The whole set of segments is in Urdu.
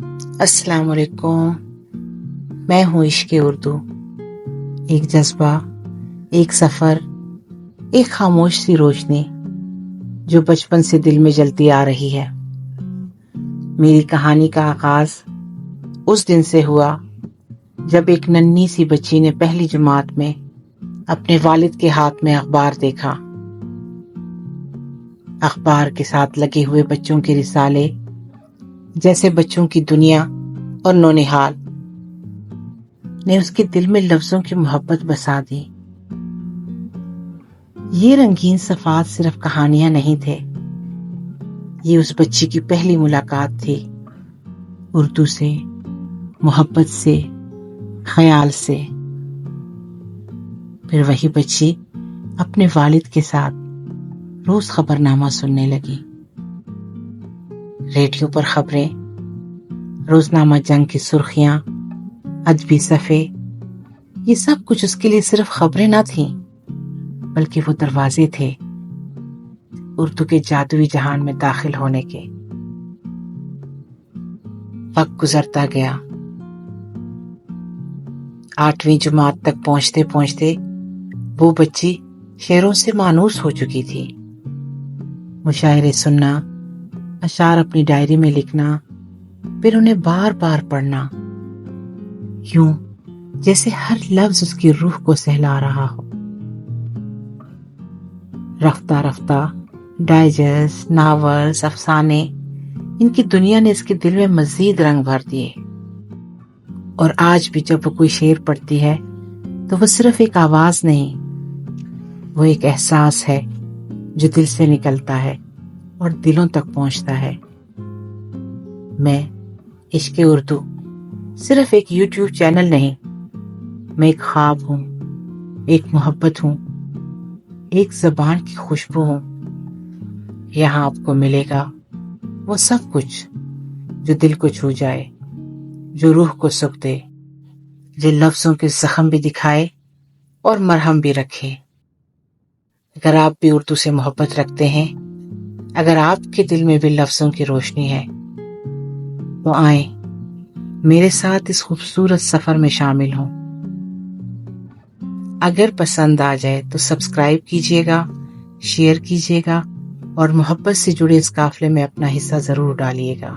السلام علیکم، میں ہوں عشق اردو۔ ایک جذبہ، ایک سفر، ایک خاموش سی روشنی جو بچپن سے دل میں جلتی آ رہی ہے۔ میری کہانی کا آغاز اس دن سے ہوا جب ایک ننھی سی بچی نے پہلی جماعت میں اپنے والد کے ہاتھ میں اخبار دیکھا۔ اخبار کے ساتھ لگے ہوئے بچوں کے رسالے، جیسے بچوں کی دنیا اور نونہال، نے اس کے دل میں لفظوں کی محبت بسا دی۔ یہ رنگین صفحات صرف کہانیاں نہیں تھے، یہ اس بچی کی پہلی ملاقات تھی، اردو سے، محبت سے، خیال سے۔ پھر وہی بچی اپنے والد کے ساتھ روز خبرنامہ سننے لگی۔ ریڈیو پر خبریں، روزنامہ جنگ کی سرخیاں، ادبی صفحے، یہ سب کچھ اس کے لیے صرف خبریں نہ تھیں، بلکہ وہ دروازے تھے اردو کے جادوئی جہان میں داخل ہونے کے۔ وقت گزرتا گیا، 8ویں جماعت تک پہنچتے پہنچتے وہ بچی شعروں سے مانوس ہو چکی تھی۔ مشاعرے سننا، اشعار اپنی ڈائری میں لکھنا، پھر انہیں بار بار پڑھنا، یوں جیسے ہر لفظ اس کی روح کو سہلا رہا ہو۔ رفتہ رفتہ ڈائجسٹ، ناولز، افسانے، ان کی دنیا نے اس کے دل میں مزید رنگ بھر دیے۔ اور آج بھی جب وہ کوئی شعر پڑھتی ہے تو وہ صرف ایک آواز نہیں، وہ ایک احساس ہے جو دل سے نکلتا ہے اور دلوں تک پہنچتا ہے۔ میں عشق اردو صرف ایک یوٹیوب چینل نہیں، میں ایک خواب ہوں، ایک محبت ہوں، ایک زبان کی خوشبو ہوں۔ یہاں آپ کو ملے گا وہ سب کچھ جو دل کو چھو جائے، جو روح کو سکھ دے، جو لفظوں کے زخم بھی دکھائے اور مرہم بھی رکھے۔ اگر آپ بھی اردو سے محبت رکھتے ہیں، اگر آپ کے دل میں بھی لفظوں کی روشنی ہے، تو آئیں میرے ساتھ اس خوبصورت سفر میں شامل ہوں۔ اگر پسند آ جائے تو سبسکرائب کیجیے گا، شیئر کیجیے گا اور محبت سے جڑے اس قافلے میں اپنا حصہ ضرور ڈالیے گا۔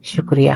شکریہ۔